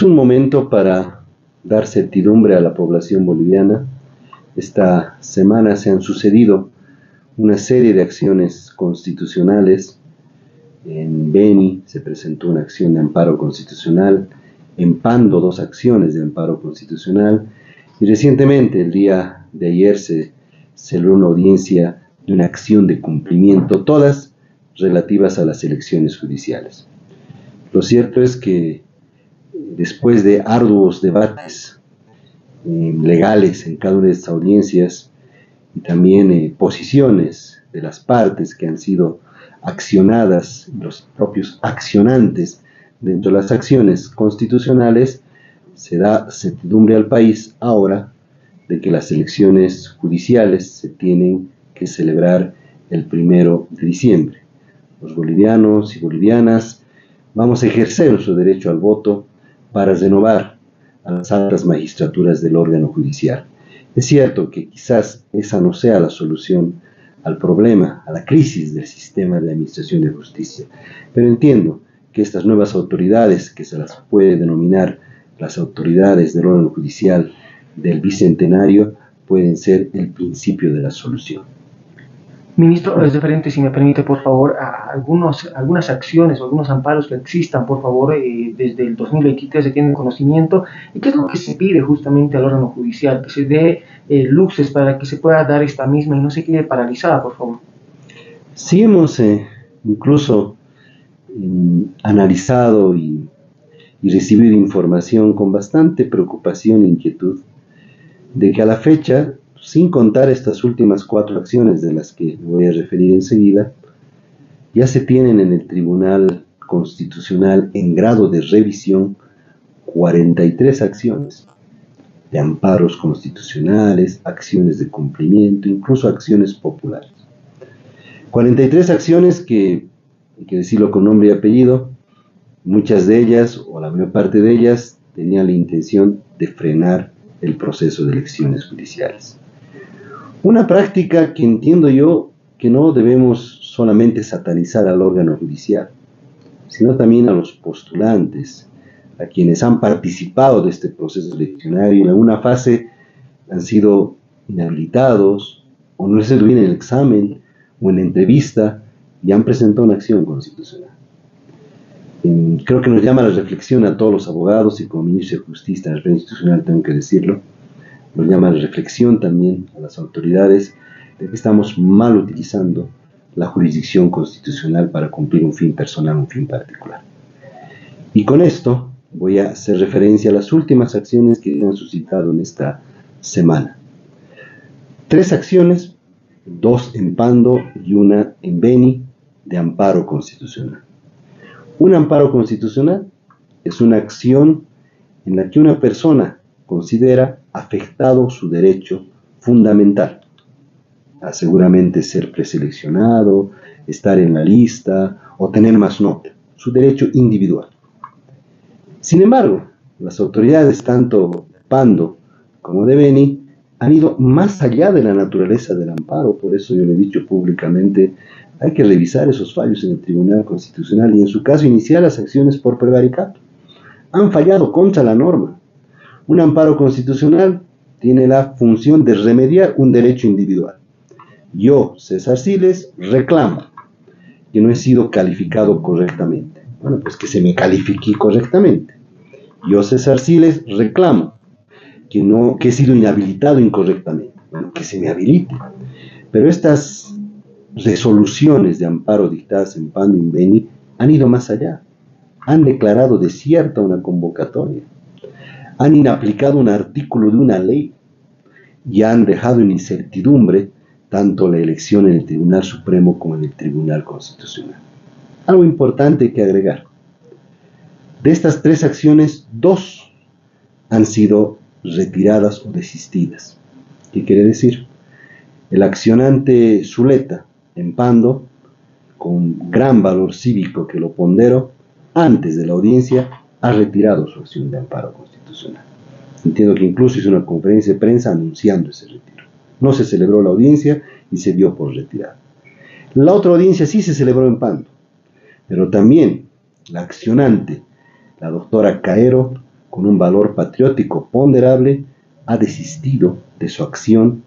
un momento para dar certidumbre a la población boliviana. Esta semana se han sucedido una serie de acciones constitucionales. En Beni se presentó una acción de amparo constitucional, en Pando dos acciones de amparo constitucional, y recientemente, el día de ayer, se celebró una audiencia de una acción de cumplimiento, todas relativas a las elecciones judiciales. Lo cierto es que después de arduos debates legales en cada una de estas audiencias y también posiciones de las partes que han sido accionadas, los propios accionantes dentro de las acciones constitucionales, se da certidumbre al país ahora de que las elecciones judiciales se tienen que celebrar el 1 de diciembre. Los bolivianos y bolivianas vamos a ejercer nuestro derecho al voto para renovar a las altas magistraturas del órgano judicial. Es cierto que quizás esa no sea la solución al problema, a la crisis del sistema de administración de justicia, pero entiendo que estas nuevas autoridades, que se las puede denominar las autoridades del órgano judicial del Bicentenario, pueden ser el principio de la solución. Ministro, es referente, si me permite, por favor, a algunas acciones o algunos amparos que existan, por favor, desde el 2023 se tiene conocimiento. ¿Y qué es lo que se pide justamente al órgano judicial? Que se dé luces para que se pueda dar esta misma y no se quede paralizada, por favor. Sí, hemos incluso analizado y recibido información con bastante preocupación e inquietud de que a la fecha, sin contar estas últimas 4 acciones de las que voy a referir enseguida, ya se tienen en el Tribunal Constitucional en grado de revisión 43 acciones de amparos constitucionales, acciones de cumplimiento, incluso acciones populares. 43 acciones que, hay que decirlo con nombre y apellido, muchas de ellas, o la mayor parte de ellas, tenían la intención de frenar el proceso de elecciones judiciales. Una práctica que entiendo yo que no debemos solamente satanizar al órgano judicial, sino también a los postulantes, a quienes han participado de este proceso eleccionario y en alguna fase han sido inhabilitados o no les ha ido bien en el examen o en la entrevista y han presentado una acción constitucional. Creo que nos llama a la reflexión a todos los abogados, y como ministro de Justicia en el plano institucional tengo que decirlo, nos llama a la reflexión también a las autoridades de que estamos mal utilizando la jurisdicción constitucional para cumplir un fin personal, un fin particular. Y con esto voy a hacer referencia a las últimas acciones que se han suscitado en esta semana. 3 acciones, 2 en Pando y una en Beni, de amparo constitucional. Un amparo constitucional es una acción en la que una persona considera afectado su derecho fundamental a seguramente ser preseleccionado, estar en la lista o tener más nota, su derecho individual. Sin embargo, las autoridades tanto de Pando como de Beni han ido más allá de la naturaleza del amparo. Por eso yo le he dicho públicamente, hay que revisar esos fallos en el Tribunal Constitucional y en su caso iniciar las acciones por prevaricato. Han fallado contra la norma. Un amparo constitucional tiene la función de remediar un derecho individual. Yo, César Siles, reclamo que no he sido calificado correctamente. Bueno, pues que se me califique correctamente. Yo, César Siles, reclamo que he sido inhabilitado incorrectamente. Bueno, que se me habilite. Pero estas resoluciones de amparo dictadas en Pando y en Beni han ido más allá. Han declarado desierta una convocatoria. Han inaplicado un artículo de una ley y han dejado en incertidumbre tanto la elección en el Tribunal Supremo como en el Tribunal Constitucional. Algo importante que agregar. De estas 3 acciones, 2 han sido retiradas o desistidas. ¿Qué quiere decir? El accionante Zuleta, en Pando, con gran valor cívico que lo pondero, antes de la audiencia ha retirado su acción de amparo constitucional. Entiendo que incluso hizo una conferencia de prensa anunciando ese retiro. No se celebró la audiencia y se dio por retirada. La otra audiencia sí se celebró en Pando, pero también la accionante, la doctora Caero, con un valor patriótico ponderable, ha desistido de su acción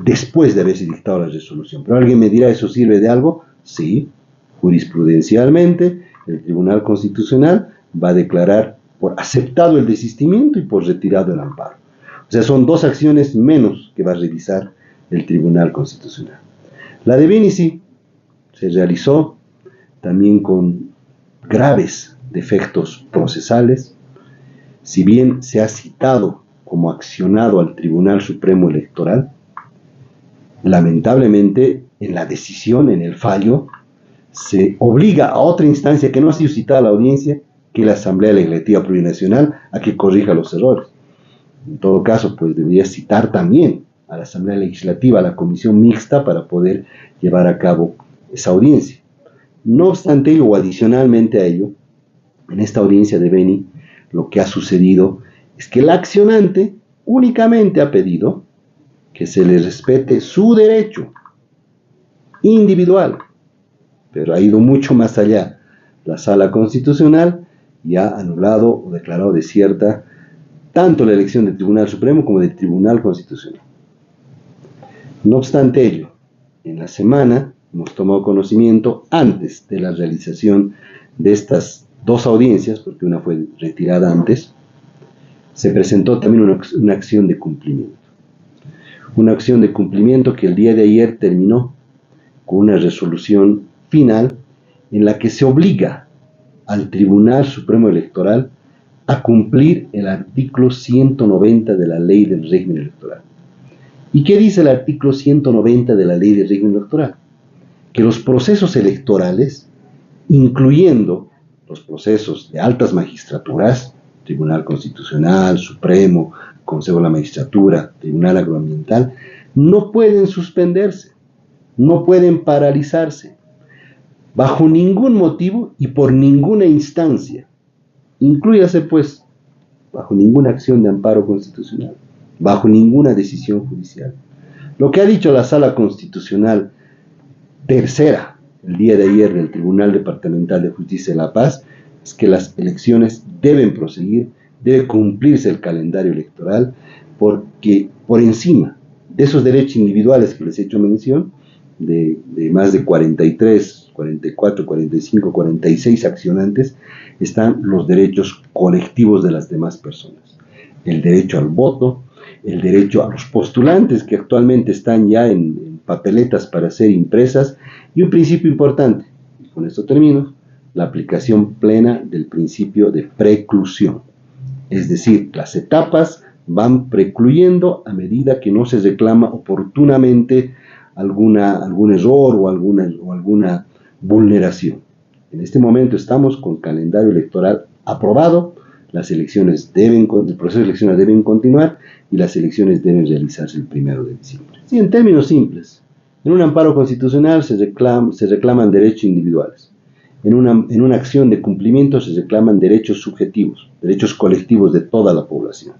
después de haberse dictado la resolución. Pero alguien me dirá, ¿eso sirve de algo? Sí, jurisprudencialmente el Tribunal Constitucional va a declarar por aceptado el desistimiento y por retirado el amparo. O sea, son dos acciones menos que va a revisar el Tribunal Constitucional. La de Beni sí, se realizó también con graves defectos procesales. Si bien se ha citado como accionado al Tribunal Supremo Electoral, lamentablemente en la decisión, en el fallo, se obliga a otra instancia que no ha sido citada a la audiencia, que es la Asamblea Legislativa Plurinacional, a que corrija los errores. En todo caso, pues debería citar también a la Asamblea Legislativa, a la Comisión Mixta, para poder llevar a cabo esa audiencia. No obstante ello, o adicionalmente a ello, en esta audiencia de Beni, lo que ha sucedido es que el accionante únicamente ha pedido que se le respete su derecho individual, pero ha ido mucho más allá. La Sala Constitucional ya ha anulado o declarado desierta tanto la elección del Tribunal Supremo como del Tribunal Constitucional. No obstante ello, en la semana hemos tomado conocimiento, antes de la realización de estas dos audiencias, porque una fue retirada antes, se presentó también una acción de cumplimiento. Una acción de cumplimiento que el día de ayer terminó con una resolución final en la que se obliga al Tribunal Supremo Electoral a cumplir el artículo 190 de la Ley del Régimen Electoral. ¿Y qué dice el artículo 190 de la Ley del Régimen Electoral? Que los procesos electorales, incluyendo los procesos de altas magistraturas, Tribunal Constitucional, Supremo, Consejo de la Magistratura, Tribunal Agroambiental, no pueden suspenderse, no pueden paralizarse, bajo ningún motivo y por ninguna instancia. Inclúyase, pues, bajo ninguna acción de amparo constitucional, bajo ninguna decisión judicial. Lo que ha dicho la Sala Constitucional tercera, el día de ayer, del Tribunal Departamental de Justicia de La Paz, es que las elecciones deben proseguir, debe cumplirse el calendario electoral, porque por encima de esos derechos individuales que les he hecho mención, de más de 43, 44, 45, 46 accionantes, están los derechos colectivos de las demás personas. El derecho al voto, el derecho a los postulantes que actualmente están ya en papeletas para ser impresas, y un principio importante, y con esto termino, la aplicación plena del principio de preclusión. Es decir, las etapas van precluyendo a medida que no se reclama oportunamente algún error o alguna vulneración. En este momento estamos con calendario electoral aprobado, el proceso de elecciones deben continuar y las elecciones deben realizarse el 1 de diciembre. Sí, en términos simples, en un amparo constitucional se reclaman derechos individuales. En una acción de cumplimiento se reclaman derechos subjetivos, derechos colectivos de toda la población.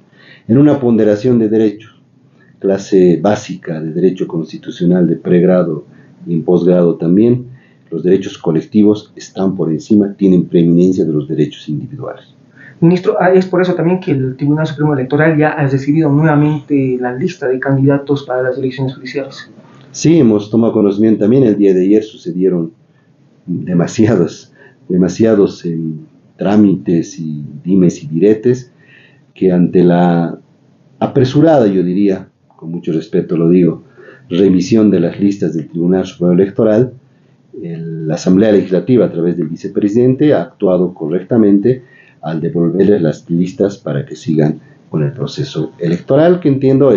En una ponderación de derechos, clase básica de derecho constitucional de pregrado y en posgrado también, los derechos colectivos están por encima, tienen preeminencia de los derechos individuales. Ministro, es por eso también que el Tribunal Supremo Electoral ya ha recibido nuevamente la lista de candidatos para las elecciones judiciales. Sí, hemos tomado conocimiento también, el día de ayer sucedieron demasiados trámites y dimes y diretes, que ante la apresurada, yo diría, con mucho respeto lo digo, revisión de las listas del Tribunal Supremo Electoral, la Asamblea Legislativa a través del vicepresidente ha actuado correctamente al devolverles las listas para que sigan con el proceso electoral, que entiendo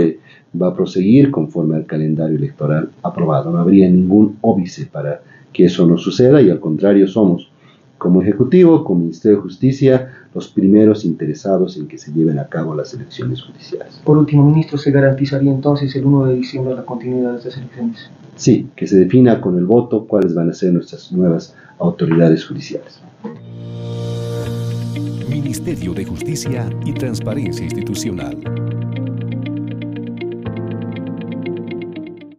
va a proseguir conforme al calendario electoral aprobado. No habría ningún óbice para que eso no suceda, y al contrario, somos, como Ejecutivo, como Ministerio de Justicia, los primeros interesados en que se lleven a cabo las elecciones judiciales. Por último, ministro, ¿se garantizaría entonces el 1 de diciembre la continuidad de estas elecciones? Sí, que se defina con el voto cuáles van a ser nuestras nuevas autoridades judiciales. Ministerio de Justicia y Transparencia Institucional.